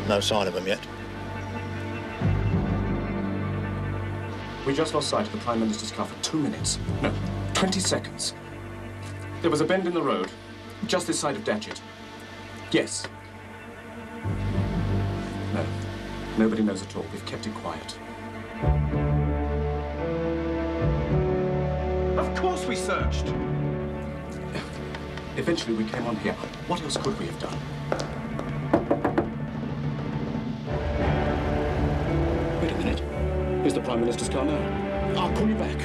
No sign of them yet. We just lost sight of the Prime Minister's car for 2 minutes. No, 20 seconds. There was a bend in the road, just this side of Datchet. Yes. No, nobody knows at all. We've kept it quiet. Of course we searched. Eventually we came on here. What else could we have done? Wait a minute. Here's the Prime Minister's car now. I'll call you back.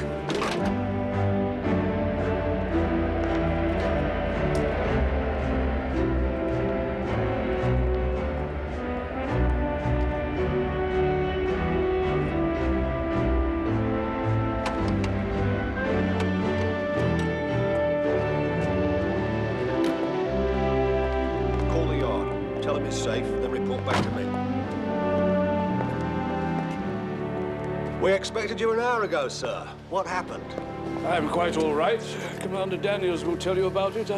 Call the yard. Tell them it's safe, then report back to me. We expected you an hour ago, sir. What happened? I'm quite all right. Commander Daniels will tell you about it.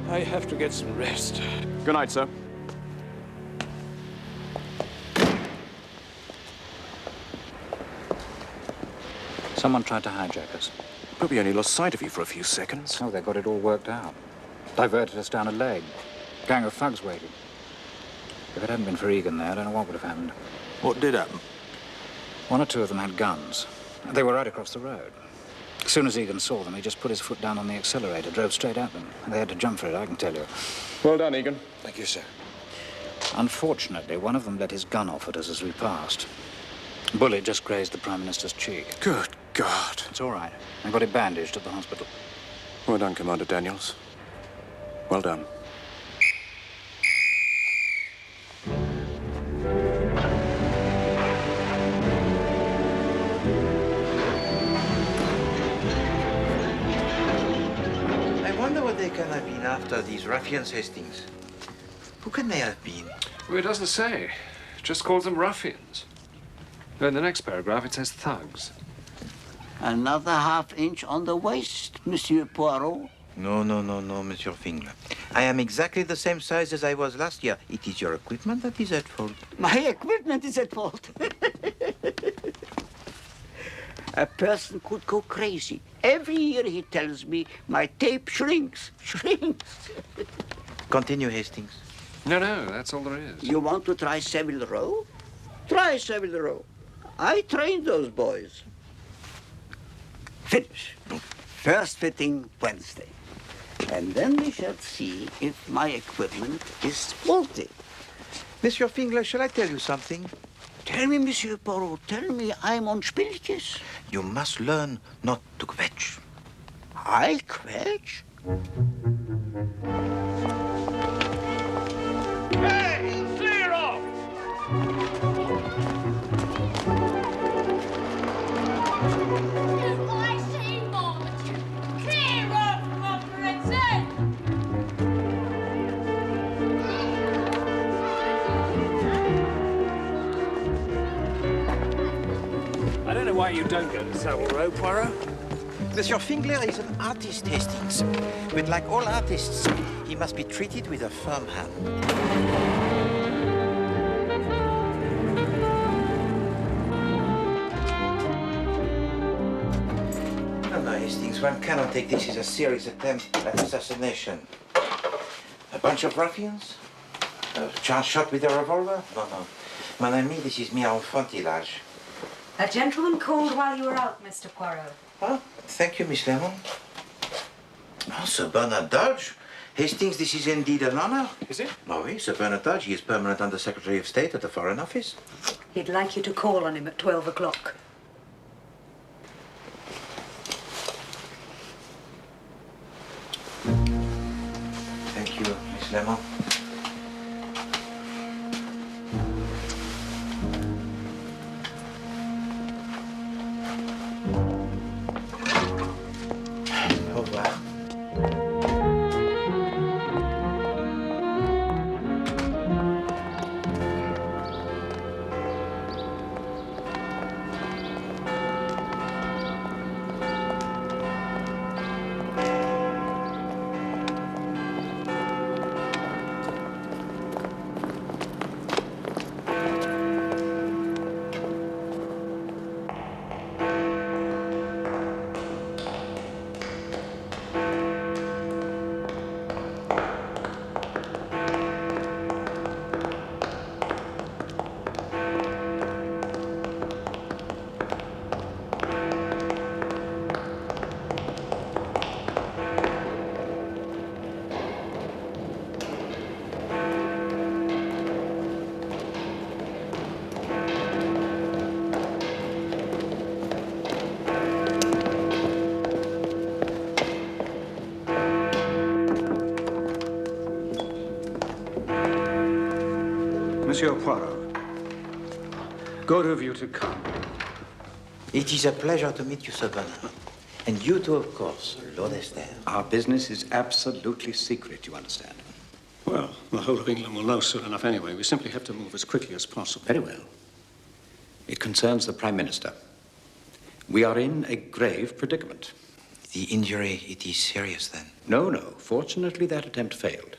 I have to get some rest. Good night, sir. Someone tried to hijack us. But we only lost sight of you for a few seconds. Oh, they got it all worked out. Diverted us down a leg. Gang of thugs waiting. If it hadn't been for Egan there, I don't know what would have happened. What did happen? One or two of them had guns. They were right across the road. As soon as Egan saw them, he just put his foot down on the accelerator, drove straight at them. They had to jump for it, I can tell you. Well done, Egan. Thank you, sir. Unfortunately, one of them let his gun off at us as we passed. Bullet just grazed the Prime Minister's cheek. Good God. It's all right. I got it bandaged at the hospital. Well done, Commander Daniels. Well done. I wonder what they can have been after, these ruffians, Hastings. Who can they have been? Well, it doesn't say. It just calls them ruffians. In the next paragraph, it says thugs. Another half-inch on the waist, Monsieur Poaro. No, Monsieur Fingler. I am exactly the same size as I was last year. It is your equipment that is at fault. My equipment is at fault. A person could go crazy. Every year he tells me my tape shrinks. Continue, Hastings. No, that's all there is. You want to try Savile Row? Try Savile Row. I trained those boys. Finish. First fitting Wednesday. And then we shall see if my equipment is faulty. Monsieur Fingler, shall I tell you something? Tell me, Monsieur Poirot, tell me I'm on Spieltjes. You must learn not to kvetch. I kvetch? Hey, clear off! I say more, clear off, Robinson! I don't know why you don't go to Savile Row, Poirot. Monsieur Fingler is an artist, Hastings. But like all artists, he must be treated with a firm hand. No, Hastings, one cannot take this as a serious attempt at assassination. A bunch of ruffians? A chance shot with a revolver? No. Mon ami, this is mere enfantillage. A gentleman called while you were out, Mr. Poirot. Oh, thank you, Miss Lemon. Oh, Sir Bernard Dodge. Hastings, this is indeed an honor. Is it? Oh, oui, Sir Bernard Dodge. He is permanent Under Secretary of State at the Foreign Office. He'd like you to call on him at 12 o'clock. Thank you, Miss Lemon. Au revoir. Monsieur Poirot, good of you to come. It is a pleasure to meet you, Sir Bernard. And you too, of course, Lord Esther. Our business is absolutely secret, you understand. Well, the whole of England will know soon enough anyway. We simply have to move as quickly as possible. Very well. It concerns the Prime Minister. We are in a grave predicament. The injury, it is serious then? No, no. Fortunately, that attempt failed.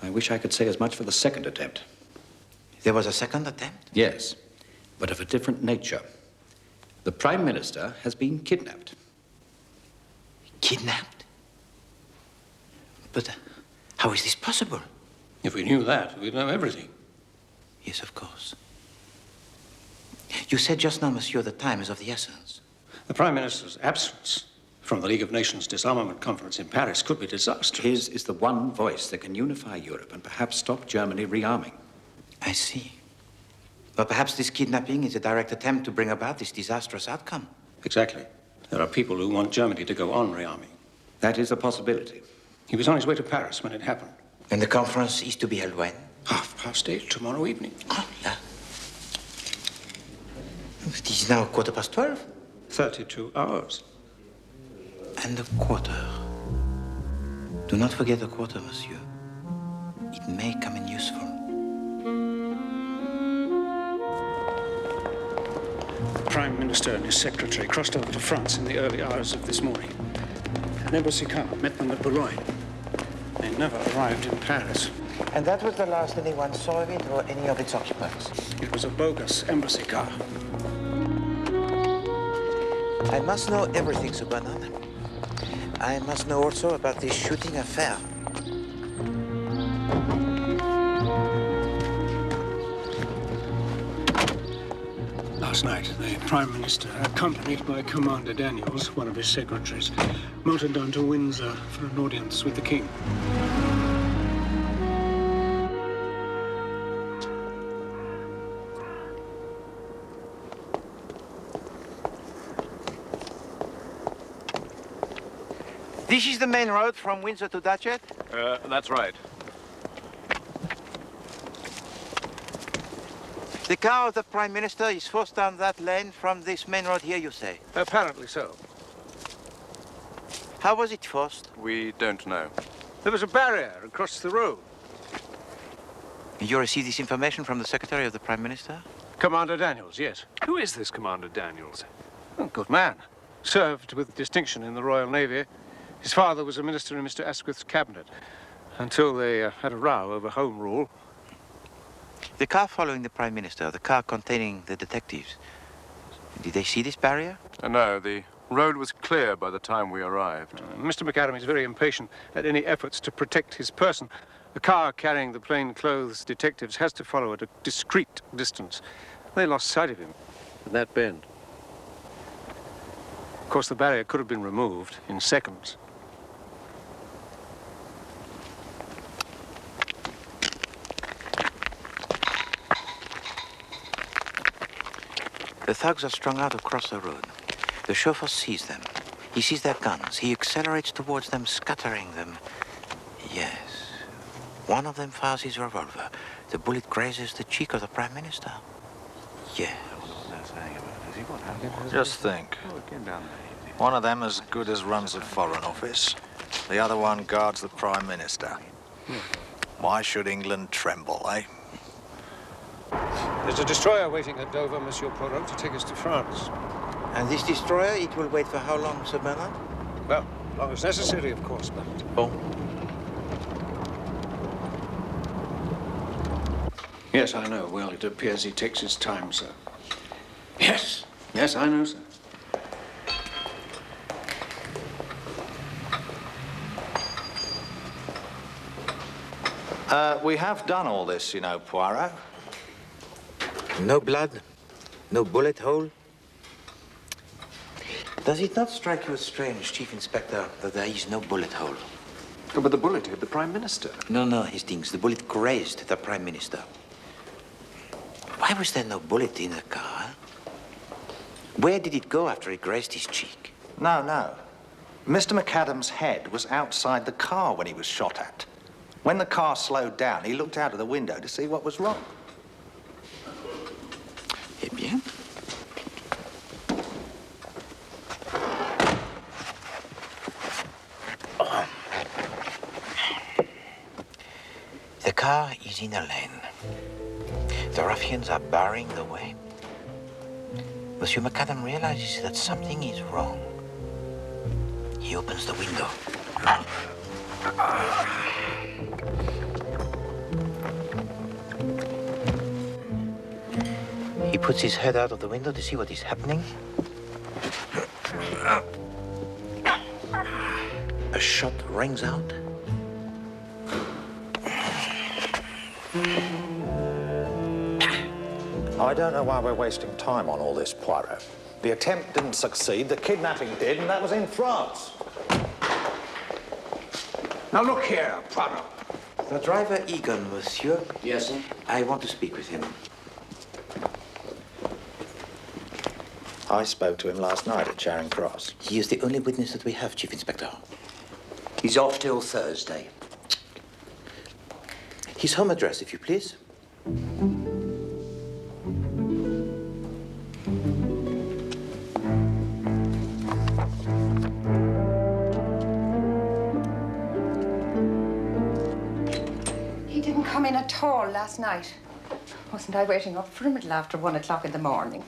I wish I could say as much for the second attempt. There was a second attempt? Yes, but of a different nature. The Prime Minister has been kidnapped. Kidnapped? But how is this possible? If we knew that, we'd know everything. Yes, of course. You said just now, Monsieur, the time is of the essence. The Prime Minister's absence from the League of Nations Disarmament Conference in Paris could be disastrous. His is the one voice that can unify Europe and perhaps stop Germany rearming. I see. But perhaps this kidnapping is a direct attempt to bring about this disastrous outcome. Exactly. There are people who want Germany to go on rearming. That is a possibility. He was on his way to Paris when it happened. And the conference is to be held when? 8:30 tomorrow evening. Oh, yeah. It is now 12:15. 32 hours. And a quarter. Do not forget the quarter, Monsieur. It may come in useful. The Prime Minister and his secretary crossed over to France in the early hours of this morning. An embassy car met them at Boulogne. They never arrived in Paris. And that was the last anyone saw of it or any of its occupants? It was a bogus embassy car. I must know everything, Sir Bernard. I must know also about this shooting affair. Last night, the Prime Minister, accompanied by Commander Daniels, one of his secretaries, motored down to Windsor for an audience with the King. This is the main road from Windsor to Datchet? That's right. The car of the Prime Minister is forced down that lane from this main road here, you say? Apparently so. How was it forced? We don't know. There was a barrier across the road. You received this information from the Secretary of the Prime Minister? Commander Daniels, yes. Who is this Commander Daniels? A good man. Served with distinction in the Royal Navy. His father was a minister in Mr. Asquith's cabinet until they had a row over Home Rule. The car following the Prime Minister, the car containing the detectives, did they see this barrier? No, the road was clear by the time we arrived. Mr. McAdam is very impatient at any efforts to protect his person. The car carrying the plainclothes detectives has to follow at a discreet distance. They lost sight of him at that bend. Of course, the barrier could have been removed in seconds. The thugs are strung out across the road. The chauffeur sees them. He sees their guns. He accelerates towards them, scattering them. Yes. One of them fires his revolver. The bullet grazes the cheek of the Prime Minister. Yes. Just think. One of them as good as runs the Foreign Office. The other one guards the Prime Minister. Why should England tremble, eh? There's a destroyer waiting at Dover, Monsieur Poiron, to take us to France. And this destroyer, it will wait for how long, Sir Bernard? Well, as long as necessary, of course, but... Oh. Yes, I know. Well, it appears he takes his time, sir. Yes. Yes, I know, sir. We have done all this, you know, Poirot. No blood, no bullet hole. Does it not strike you as strange, Chief Inspector, that there is no bullet hole? Oh, but the bullet hit the Prime Minister. No, Hastings. The bullet grazed the Prime Minister. Why was there no bullet in the car? Where did it go after it grazed his cheek? No. Mr. McAdam's head was outside the car when he was shot at. When the car slowed down, he looked out of the window to see what was wrong. car is in a lane. The ruffians are barring the way. Monsieur McAdam realizes that something is wrong. He opens the window. He puts his head out of the window to see what is happening. A shot rings out. I don't know why we're wasting time on all this, Poirot. The attempt didn't succeed, the kidnapping did, and that was in France. Now look here, Poirot. The driver Egan, monsieur. Yes, sir? I want to speak with him. I spoke to him last night at Charing Cross. He is the only witness that we have, Chief Inspector. He's off till Thursday. His home address, if you please. He didn't come in at all last night. Wasn't I waiting up for him until after 1 o'clock in the morning?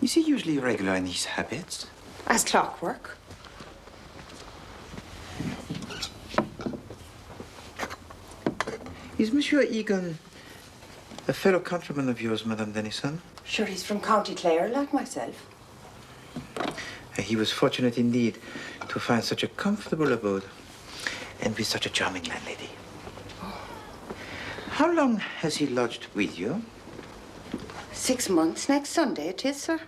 Is he usually regular in his habits? As clockwork. Is Monsieur Egan a fellow countryman of yours, Madame Denison? Sure, he's from County Clare, like myself. He was fortunate indeed to find such a comfortable abode and with such a charming landlady. How long has he lodged with you? 6 months next Sunday it is, sir.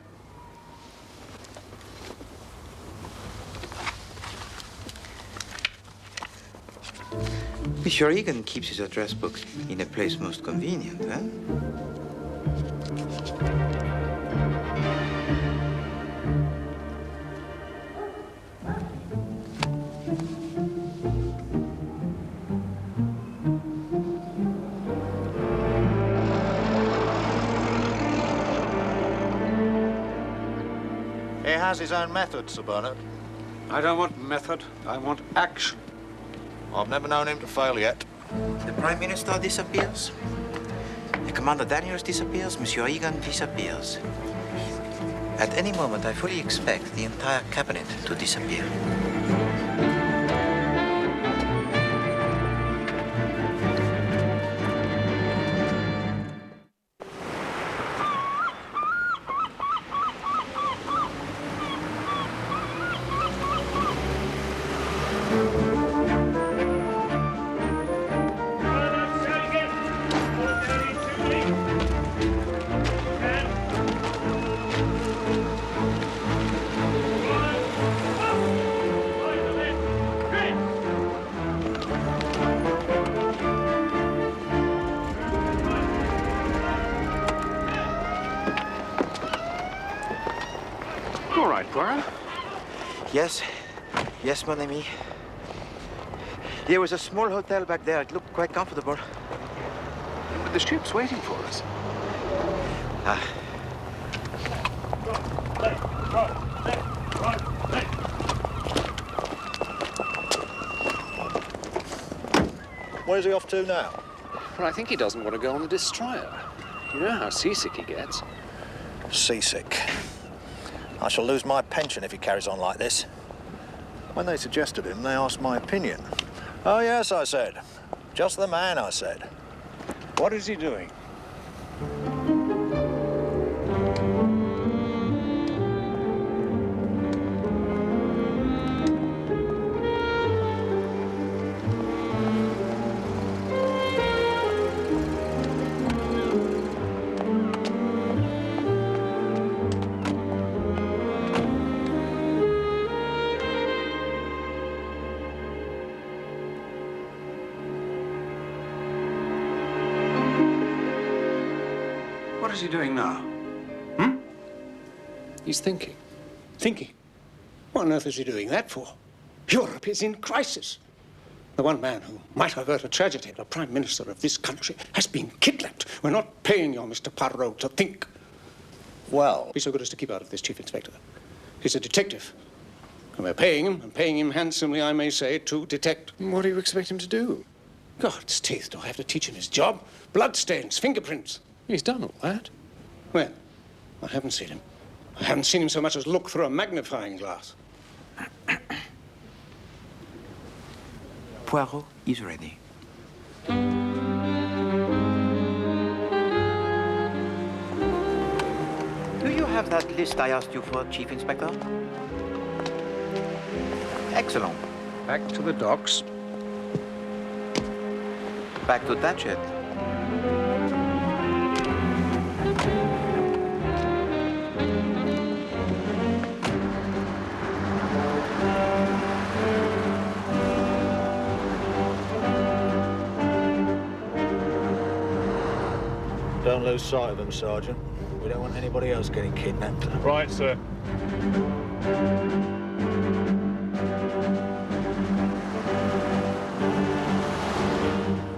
Monsieur Egan keeps his address book in a place most convenient, eh? He has his own methods, Sir Bernard. I don't want method, I want action. I've never known him to fail yet. The Prime Minister disappears. The Commander Daniels disappears. Monsieur Egan disappears. At any moment, I fully expect the entire cabinet to disappear. All right, Poirot. Yes. Yes, mon ami. There was a small hotel back there. It looked quite comfortable. But the ship's waiting for us. Ah. Where's he off to now? Well, I think he doesn't want to go on the destroyer. You know how seasick he gets. Seasick. I shall lose my pension if he carries on like this. When they suggested him, they asked my opinion. Oh, yes, I said. Just the man, I said. What is he doing? What is he doing now? He's thinking. Thinking? What on earth is he doing that for? Europe is in crisis. The one man who might avert a tragedy, the Prime Minister of this country, has been kidnapped. We're not paying your Mr. Poirot to think. Well... Be so good as to keep out of this, Chief Inspector. He's a detective. And we're paying him, and paying him handsomely, I may say, to detect. What do you expect him to do? God's teeth, do I have to teach him his job? Bloodstains, fingerprints. He's done all that. When? I haven't seen him. I haven't seen him so much as look through a magnifying glass. Poaro is ready. Do you have that list I asked you for, Chief Inspector? Excellent. Back to the docks. Back to Datchet. Don't lose sight of them, Sergeant. We don't want anybody else getting kidnapped. Right, sir.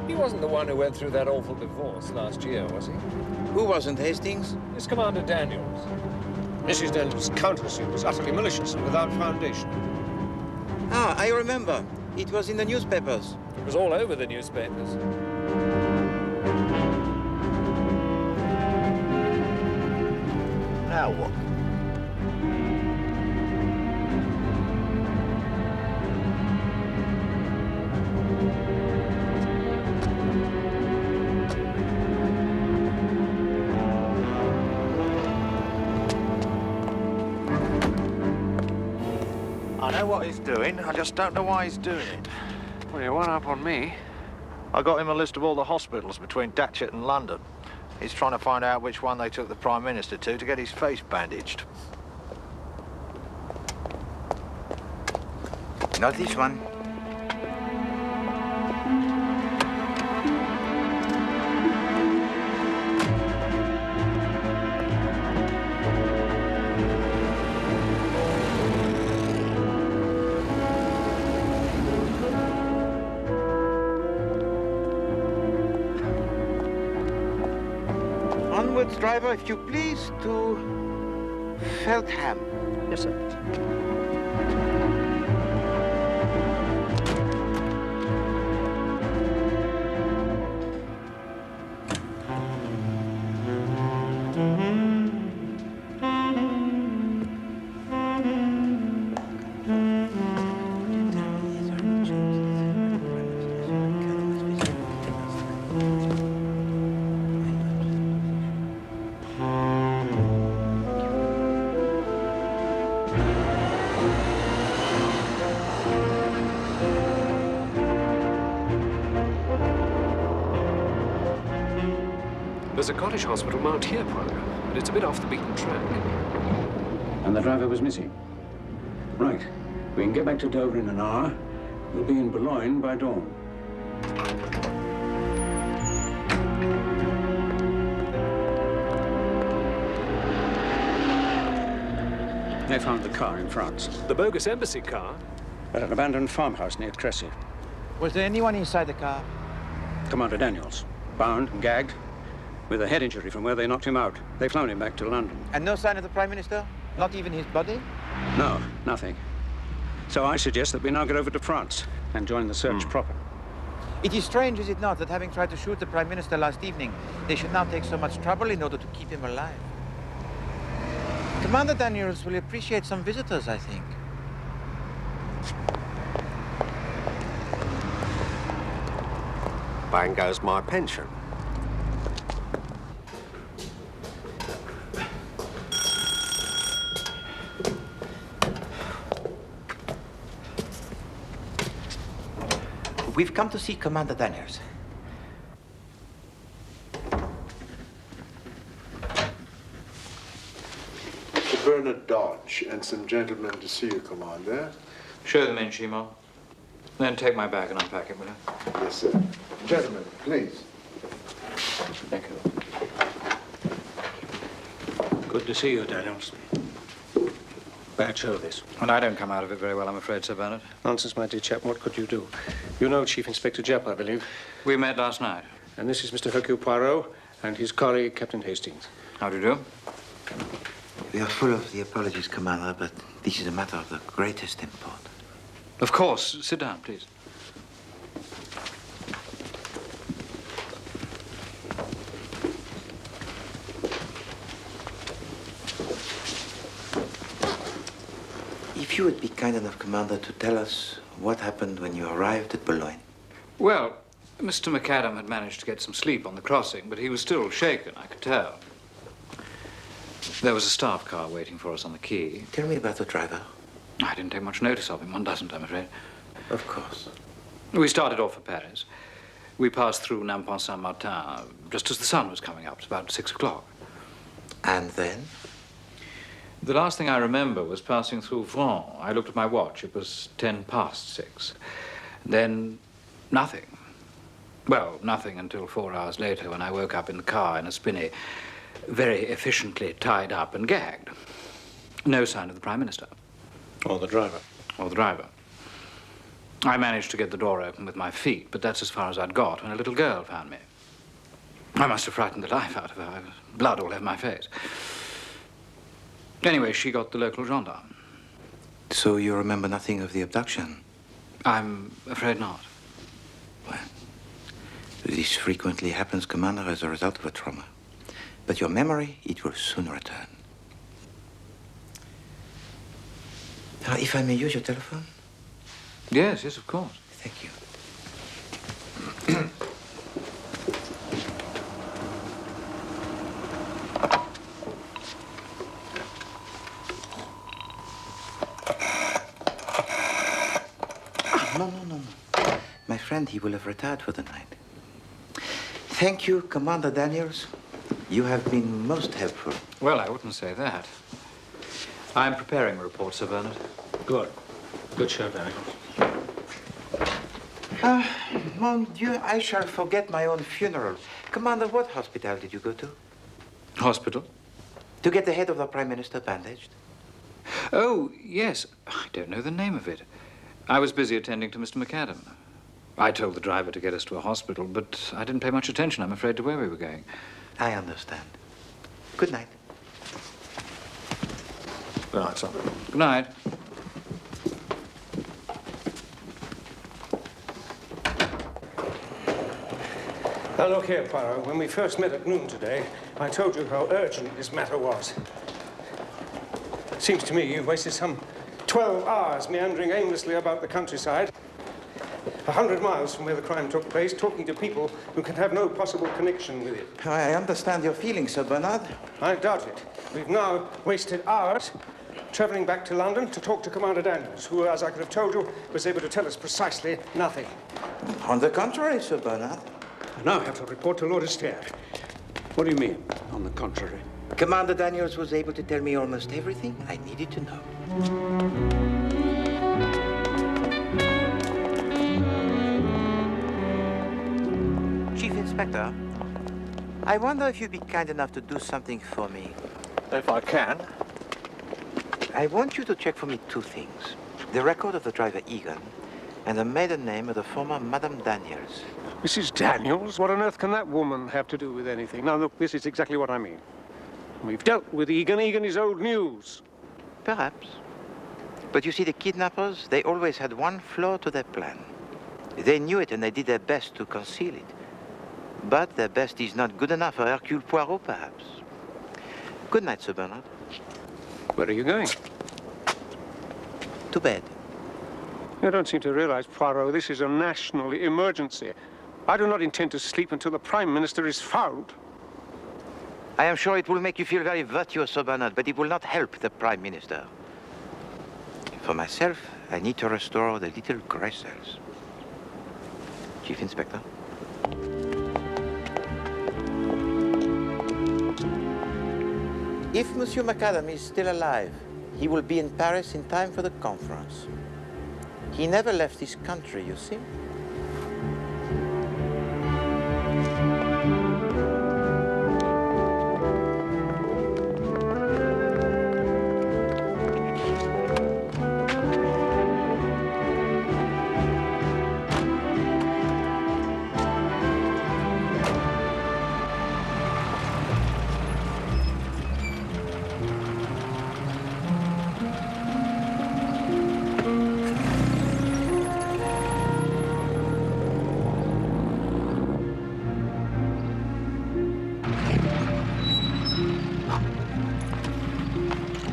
He wasn't the one who went through that awful divorce last year, was he? Who wasn't, Hastings? It's Commander Daniels. Mrs. Daniels' countersuit was utterly malicious and without foundation. Ah, I remember. It was in the newspapers. It was all over the newspapers. Now what? I know what he's doing, I just don't know why he's doing it. Well, you one up on me. I got him a list of all the hospitals between Datchet and London. He's trying to find out which one they took the Prime Minister to get his face bandaged. Not this one. Onwards, driver, if you please, to Feltham. Yes, sir. There's a cottage hospital marked here, Poaro, but it's a bit off the beaten track. And the driver was missing. Right. We can get back to Dover in an hour. We'll be in Boulogne by dawn. They found the car in France. The bogus embassy car? At an abandoned farmhouse near Cressy. Was there anyone inside the car? Commander Daniels, bound and gagged, with a head injury from where they knocked him out. They've flown him back to London. And no sign of the Prime Minister? Not even his body? No, nothing. So I suggest that we now get over to France and join the search proper. It is strange, is it not, that having tried to shoot the Prime Minister last evening, they should now take so much trouble in order to keep him alive. Commander Daniels will appreciate some visitors, I think. Bang goes my pension. We've come to see Commander Daniels. Sir Bernard Dodge and some gentlemen to see you, Commander. Show them in, Shimo. Then take my bag and unpack it, will you? Yes, sir. Gentlemen, please. Thank you. Good to see you, Daniels. Bad show, this. And I don't come out of it very well, I'm afraid, Sir Bernard. Nonsense, my dear chap. What could you do? You know Chief Inspector Jepp, I believe. We met last night. And this is Mr. Hercule Poirot and his colleague, Captain Hastings. How do you do? We are full of the apologies, Commander, but this is a matter of the greatest import. Of course. Sit down, please. If you would be kind enough, Commander, to tell us what happened when you arrived at Boulogne. Well, Mr. McAdam had managed to get some sleep on the crossing, but he was still shaken, I could tell. There was a staff car waiting for us on the quay. Tell me about the driver. I didn't take much notice of him. One doesn't, I'm afraid. Of course. We started off for Paris. We passed through Nampont-Saint-Martin just as the sun was coming up. It's about 6 o'clock. And then? The last thing I remember was passing through Rouen. I looked at my watch. It was 6:10. Then nothing. Well, nothing until 4 hours later when I woke up in the car in a spinney, very efficiently tied up and gagged. No sign of the Prime Minister. Or the driver. Or the driver. I managed to get the door open with my feet, but that's as far as I'd got when a little girl found me. I must have frightened the life out of her. Blood all over my face. Anyway, she got the local gendarme. So you remember nothing of the abduction? I'm afraid not. Well, this frequently happens, Commander, as a result of a trauma. But your memory, it will soon return. Now, if I may use your telephone? Yes, yes, of course. Thank you. No. My friend, he will have retired for the night. Thank you, Commander Daniels. You have been most helpful. Well, I wouldn't say that. I'm preparing a report, Sir Bernard. Good. Good show, Daniels. Mon Dieu, I shall forget my own funeral. Commander, what hospital did you go to? Hospital? To get the head of the Prime Minister bandaged? Oh, yes. I don't know the name of it. I was busy attending to Mr. McAdam. I told the driver to get us to a hospital, but I didn't pay much attention, I'm afraid, to where we were going. I understand. Good night. Good night, sir. Good night. Now, look here, Poirot. When we first met at noon today, I told you how urgent this matter was. Seems to me you've wasted some 12 hours meandering aimlessly about the countryside, 100 miles from where the crime took place, talking to people who can have no possible connection with it. I understand your feelings, Sir Bernard. I doubt it. We've now wasted hours travelling back to London to talk to Commander Daniels, who, as I could have told you, was able to tell us precisely nothing. On the contrary, Sir Bernard. I now have to report to Lord Astaire. What do you mean, on the contrary? Commander Daniels was able to tell me almost everything I needed to know. Chief Inspector, I wonder if you'd be kind enough to do something for me. If I can. I want you to check for me two things. The record of the driver Egan and the maiden name of the former Madame Daniels. Mrs. Daniels? What on earth can that woman have to do with anything? Now, look, this is exactly what I mean. We've dealt with Egan. Egan is old news. Perhaps. But you see, the kidnappers, they always had one flaw to their plan. They knew it and they did their best to conceal it. But their best is not good enough for Hercule Poirot, perhaps. Good night, Sir Bernard. Where are you going? To bed. You don't seem to realize, Poirot, this is a national emergency. I do not intend to sleep until the Prime Minister is found. I am sure it will make you feel very virtuous, Sir Bernard, but it will not help the Prime Minister. For myself, I need to restore the little grey cells. Chief Inspector. If Monsieur McAdam is still alive, he will be in Paris in time for the conference. He never left his country, you see.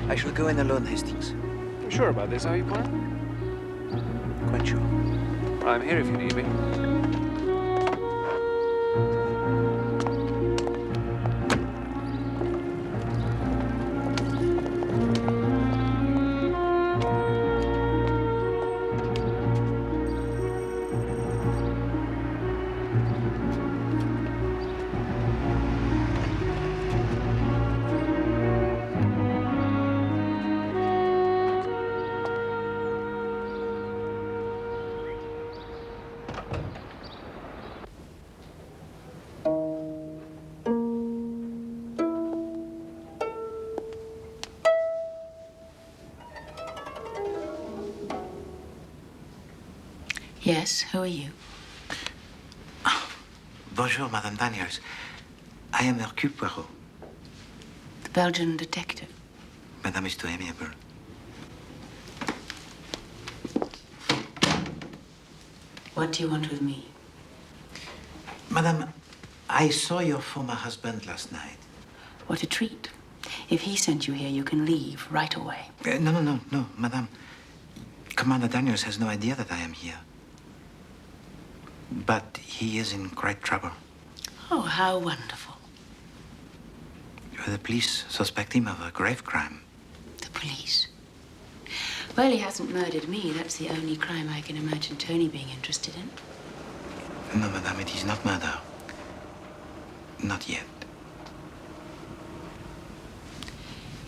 I shall go in alone, Hastings. sure about this, are you, Poaro? Quite sure. I'm here if you need me. Yes, who are you? Bonjour, Madame Daniels. I am Hercule Poirot. The Belgian detective. Madame is too amiable. What do you want with me? Madame, I saw your former husband last night. What a treat. If he sent you here, you can leave right away. No, Madame. Commander Daniels has no idea that I am here. But he is in great trouble. Oh, how wonderful. The police suspect him of a grave crime. The police? Well, he hasn't murdered me. That's the only crime I can imagine Tony being interested in. No, Madame, it is not murder. Not yet.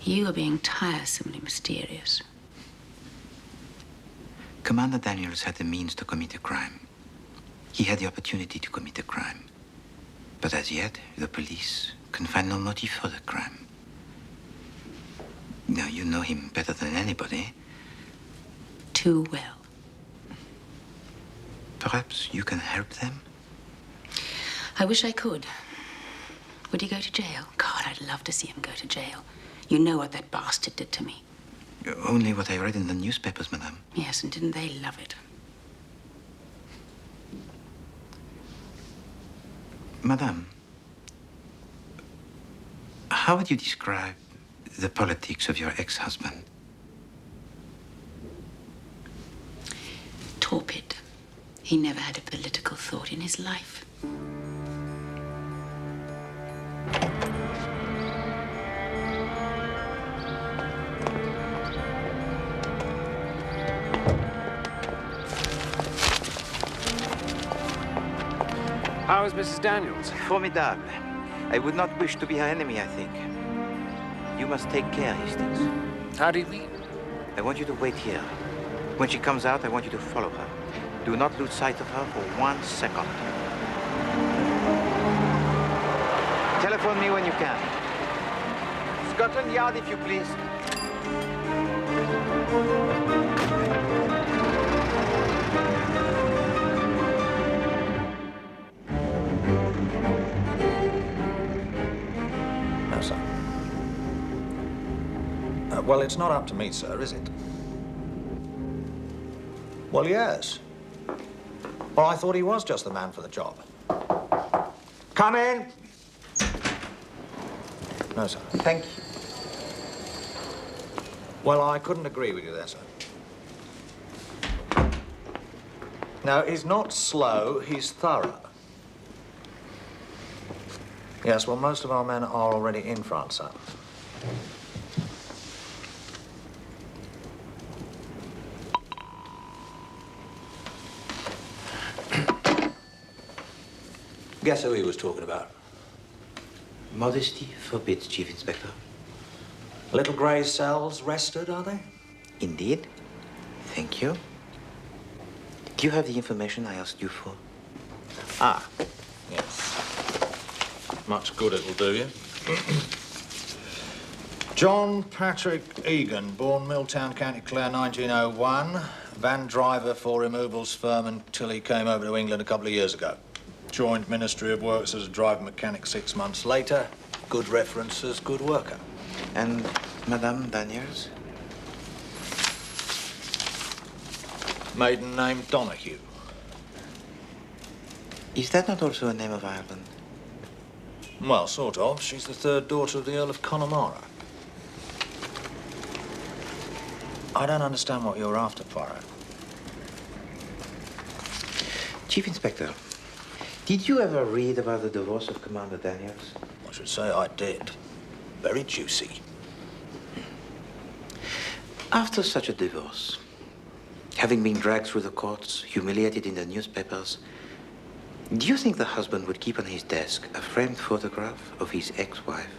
You are being tiresomely mysterious. Commander Daniels had the means to commit a crime. He had the opportunity to commit a crime. But as yet, the police can find no motive for the crime. Now, you know him better than anybody. Too well. Perhaps you can help them? I wish I could. Would he go to jail? God, I'd love to see him go to jail. You know what that bastard did to me. Only what I read in the newspapers, Madame. Yes, and didn't they love it? Madame, how would you describe the politics of your ex-husband? Torpid. He never had a political thought in his life. How is Mrs. Daniels? Formidable. I would not wish to be her enemy, I think. You must take care, Hastings. How do you mean? I want you to wait here. When she comes out, I want you to follow her. Do not lose sight of her for 1 second. Telephone me when you can. Scotland Yard, if you please. No, sir. Well, it's not up to me, sir, is it? Well, yes. Well, I thought he was just the man for the job. Come in. No, sir. Thank you. Well, I couldn't agree with you there, sir. No, he's not slow, he's thorough. Yes, well, most of our men are already in France, sir. Guess who he was talking about? Modesty forbids, Chief Inspector. Little grey cells rested, are they? Indeed. Thank you. Do you have the information I asked you for? Ah, yes. Much good it'll do you. John Patrick Egan, born Milltown, County Clare, 1901. Van driver for removals firm until he came over to England a couple of years ago. Joined Ministry of Works as a driver mechanic 6 months later. Good references, good worker. And Madame Daniels? Maiden name Donahue. Is that not also a name of Ireland? Well, sort of. She's the third daughter of the Earl of Connemara. I don't understand what you're after, Poirot. Chief Inspector, did you ever read about the divorce of Commander Daniels? I should say I did. Very juicy. After such a divorce, having been dragged through the courts, humiliated in the newspapers, do you think the husband would keep on his desk a framed photograph of his ex-wife?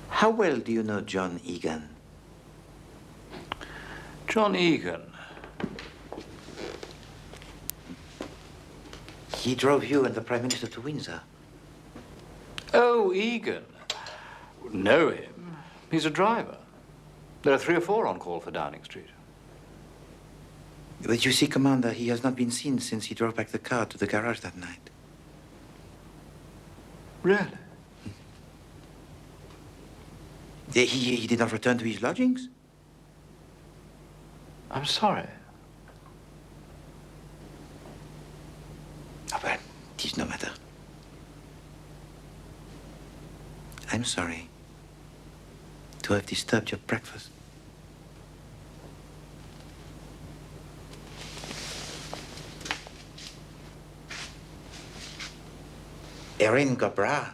How well do you know John Egan? John Egan? He drove you and the Prime Minister to Windsor. Oh, Egan. Know him. He's a driver. There are 3 or 4 on call for Downing Street. But you see, Commander, he has not been seen since he drove back the car to the garage that night. Really? He did not return to his lodgings? I'm sorry. Oh, well, it is no matter. I'm sorry to have disturbed your breakfast. Erin Gabra.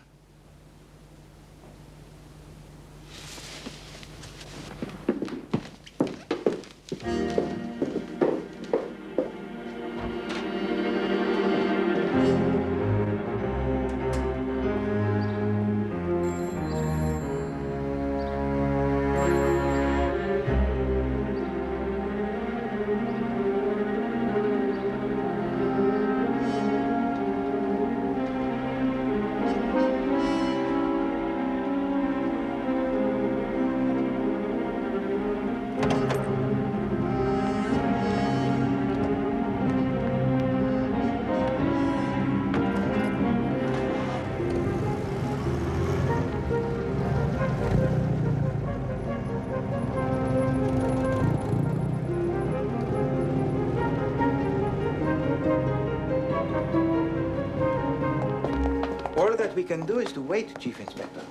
All that we can do is to wait, Chief Inspector.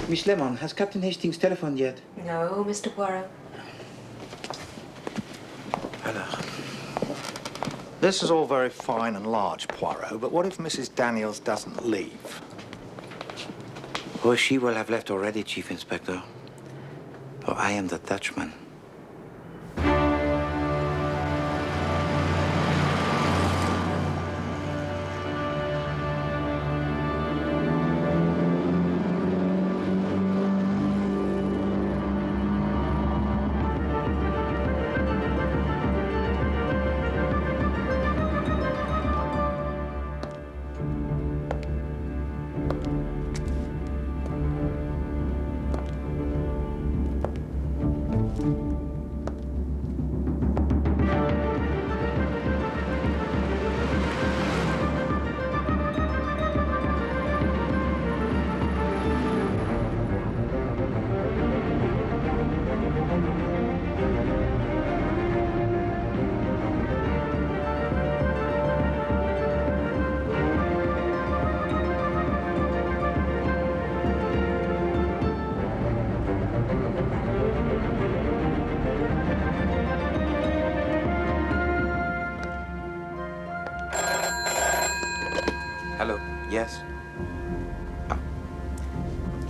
Miss Lemon, has Captain Hastings telephoned yet? No, Mr. Poirot. Alors. This is all very fine and large, Poirot, but what if Mrs. Daniels doesn't leave? Oh, she will have left already, Chief Inspector. For I am the Dutchman. Hello, yes?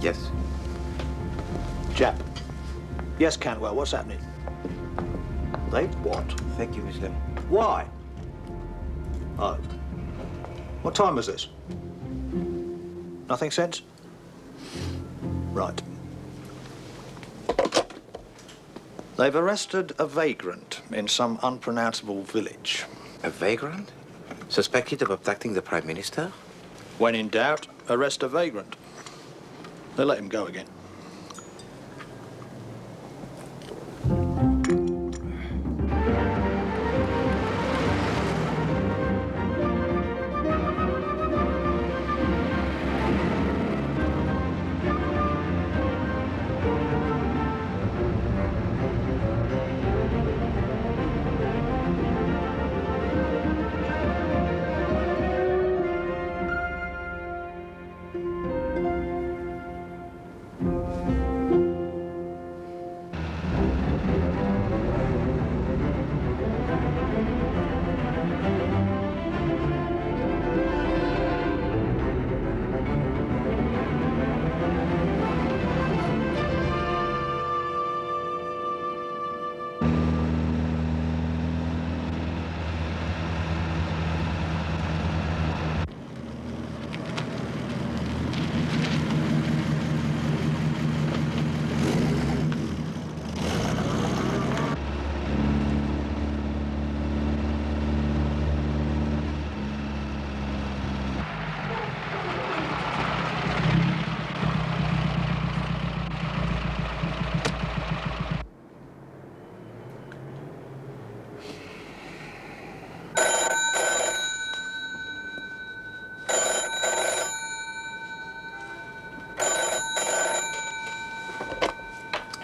Yes. Jap. Yes, Cantwell, what's happening? They what? Thank you, Miss Lemon. Why? Oh. What time was this? Nothing since? Right. They've arrested a vagrant in some unpronounceable village. A vagrant? Suspected of abducting the Prime Minister? When in doubt, arrest a vagrant. They let him go again.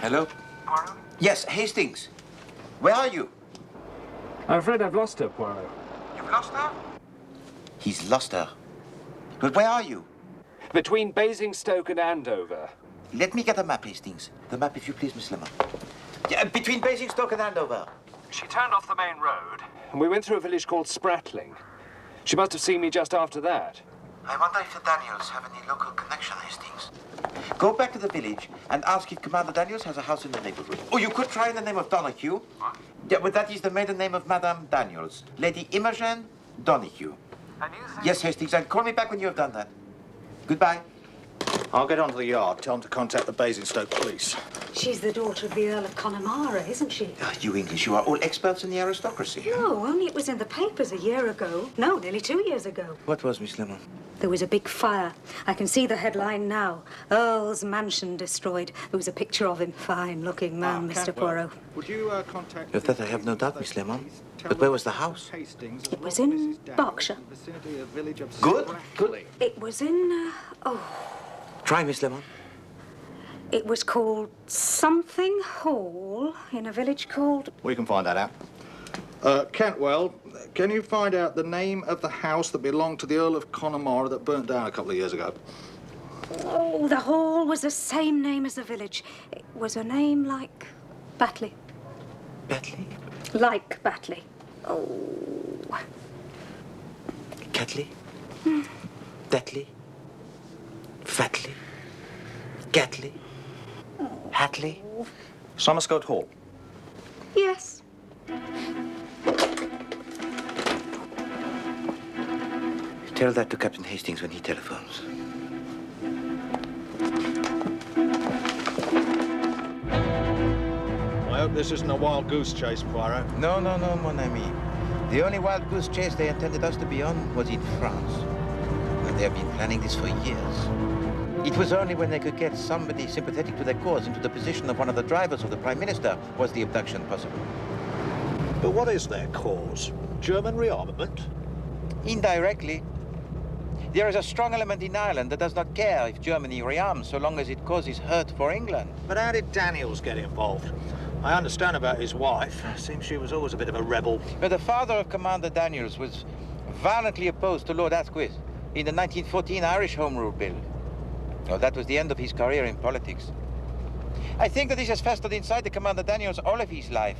Hello? Poirot? Yes, Hastings. Where are you? I'm afraid I've lost her, Poirot. You've lost her? He's lost her. But where are you? Between Basingstoke and Andover. Let me get a map, Hastings. The map, if you please, Miss Lemon. Yeah, between Basingstoke and Andover. She turned off the main road, and we went through a village called Spratling. She must have seen me just after that. I wonder if the Daniels have any local connection, Hastings. Go back to the village and ask if Commander Daniels has a house in the neighborhood. Or you could try in the name of Donahue. What? Yeah, but that is the maiden name of Madame Daniels. Lady Imogen Donahue. And you think... Yes, Hastings, and call me back when you have done that. Goodbye. I'll get onto the yard. Tell them to contact the Basingstoke police. She's the daughter of the Earl of Connemara, isn't she? You English, you are all experts in the aristocracy. No, only it was in the papers a year ago. No, nearly 2 years ago. What was, Miss Lemon? There was a big fire. I can see the headline now. Earl's mansion destroyed. There was a picture of him. Fine-looking man, Mr. Poirot. Would you contact... Of that I have no doubt, Miss Lemon. But where was the house? It was in Berkshire. Good, good. It was in... Try, Miss Lemon. It was called something Hall in a village called... We can find that out. Kentwell, can you find out the name of the house that belonged to the Earl of Connemara that burnt down a couple of years ago? Oh, the hall was the same name as the village. It was a name like Batley. Batley? Like Batley. Oh. Catley? Detley? Fatley? Gatley? Hatley? Somerscote Hall. Yes. Tell that to Captain Hastings when he telephones. I hope this isn't a wild goose chase, Poirot. No, mon ami. The only wild goose chase they intended us to be on was in France. And they have been planning this for years. It was only when they could get somebody sympathetic to their cause into the position of one of the drivers of the Prime Minister was the abduction possible. But what is their cause? German rearmament? Indirectly. There is a strong element in Ireland that does not care if Germany rearms so long as it causes hurt for England. But how did Daniels get involved? I understand about his wife. Seems she was always a bit of a rebel. But the father of Commander Daniels was violently opposed to Lord Asquith in the 1914 Irish Home Rule Bill. Well, that was the end of his career in politics. I think that this has festered inside the Commander Daniels all of his life.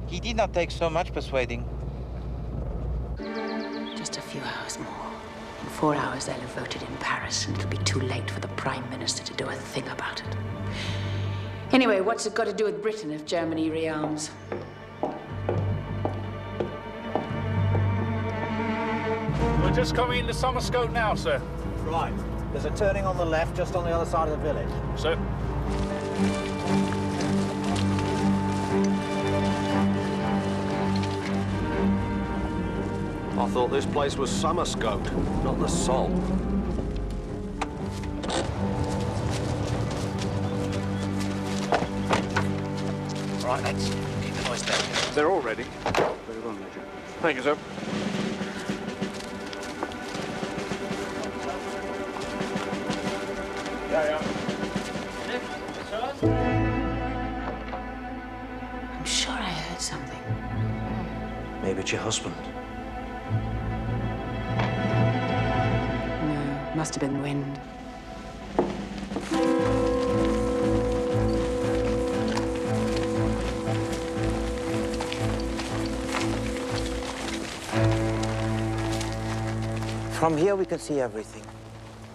He did not take so much persuading. Just a few hours more. In 4 hours, they'll have voted in Paris, and it'll be too late for the Prime Minister to do a thing about it. Anyway, what's it got to do with Britain if Germany rearms? We're just coming into Somerscote now, sir. Right. There's a turning on the left, just on the other side of the village. Sir. I thought this place was Summerscote, not the Sol. Right, lads. Keep the noise down. They're all ready. Very well, Major. Thank you, sir. I'm sure I heard something. Maybe it's your husband. No, must have been wind. From here we can see everything.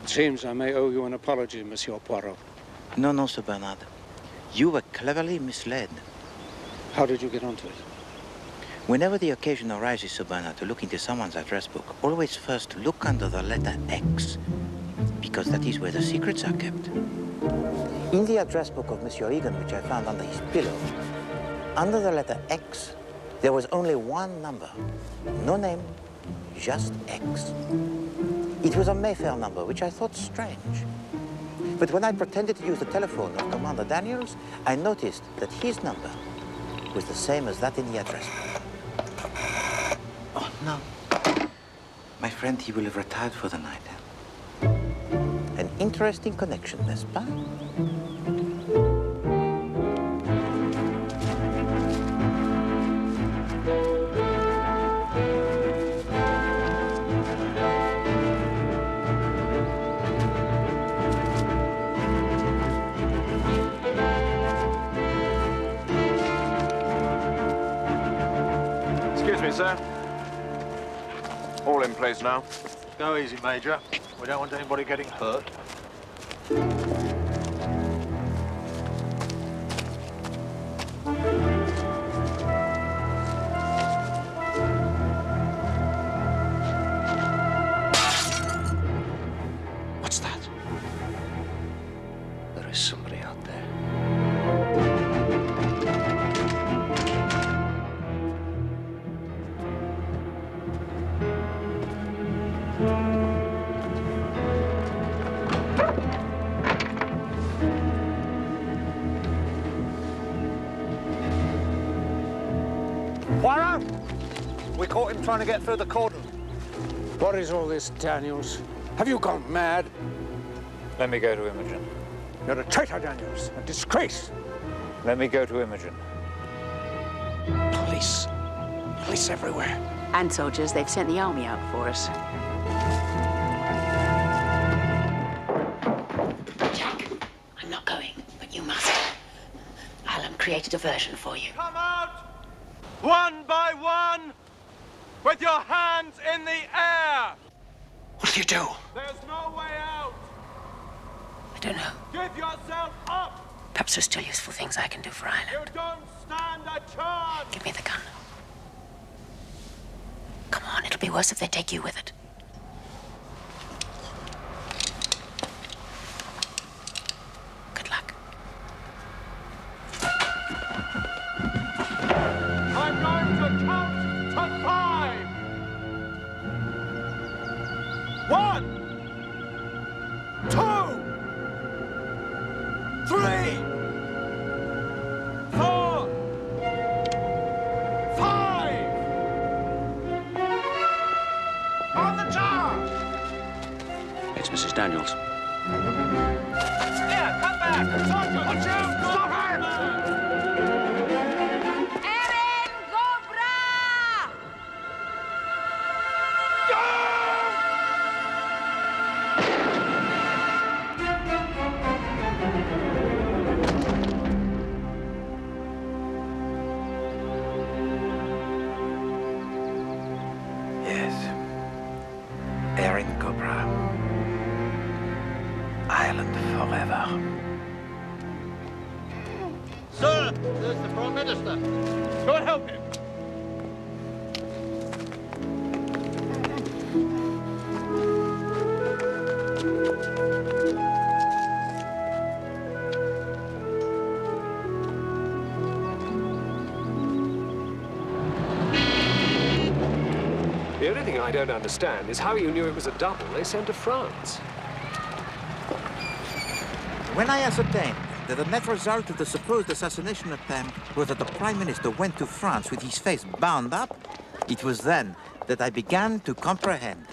It seems I may owe you an apology, Monsieur Poirot. No, no, Sir Bernard. You were cleverly misled. How did you get onto it? Whenever the occasion arises, Sir Bernard, to look into someone's address book, always first look under the letter X, because that is where the secrets are kept. In the address book of Monsieur Egan, which I found under his pillow, under the letter X, there was only one number. No name, just X. It was a Mayfair number, which I thought strange. But when I pretended to use the telephone of Commander Daniels, I noticed that his number was the same as that in the address book. Oh, no. My friend, he will have retired for the night. An interesting connection, n'est-ce pas? Excuse me, sir. All in place now. Go easy, Major. We don't want anybody getting hurt. What's that? There is somebody out there. Poirot! We caught him trying to get through the cordon. What is all this, Daniels? Have you gone mad? Let me go to Imogen. You're a traitor, Daniels. A disgrace. Let me go to Imogen. Police. Police everywhere. And soldiers, they've sent the army out for us. Jack, I'm not going, but you must. Alan create a diversion for you. Come out! One by one! With your hands in the air! What do you do? There's no way out! I don't know. Give yourself up! Perhaps there's still useful things I can do for Ireland. You don't stand a chance! Give me the gun. Come on, it'll be worse if they take you with it. Good luck. I'm going to count to 5! 1, 2, 3, 4, 5! On the tower! It's Mrs. Daniels. Here, come back! Sergeant! Watch out! Stop it! Yes. Erin Cobra. Ireland forever. Sir, there's the Prime Minister. Go and help him. Here only thing I don't understand is how you knew it was a double they sent to France. When I ascertained that the net result of the supposed assassination attempt was that the Prime Minister went to France with his face bound up, it was then that I began to comprehend.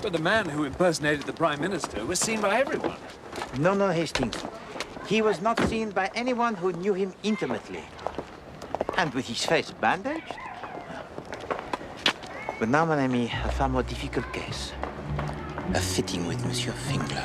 But the man who impersonated the Prime Minister was seen by everyone. No, no, Hastings. He was not seen by anyone who knew him intimately. And with his face bandaged? But now, mon ami, a far more difficult case. A fitting with Monsieur Fingler.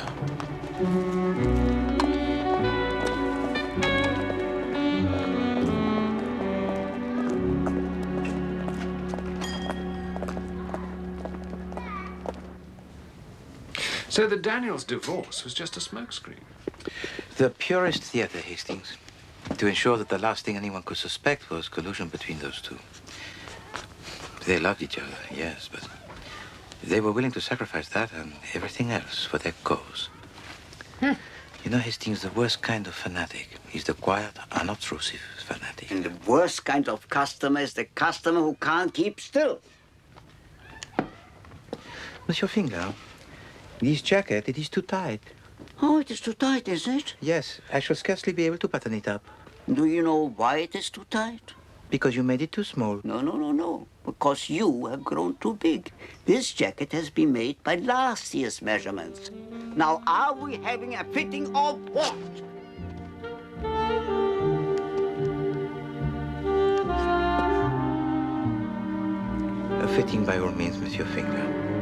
So the Daniels divorce was just a smokescreen? The purest theater, Hastings. To ensure that the last thing anyone could suspect was collusion between those two. They loved each other, yes, but they were willing to sacrifice that and everything else for their cause. You know, Hastings, the worst kind of fanatic is the quiet, unobtrusive fanatic. And the worst kind of customer is the customer who can't keep still. Monsieur Finger, this jacket, it is too tight. Oh, it is too tight, is it? Yes, I shall scarcely be able to button it up. Do you know why it is too tight? Because you made it too small. No, no, no, no. Because you have grown too big. This jacket has been made by last year's measurements. Now, are we having a fitting of what? A fitting by all means, Monsieur Finger.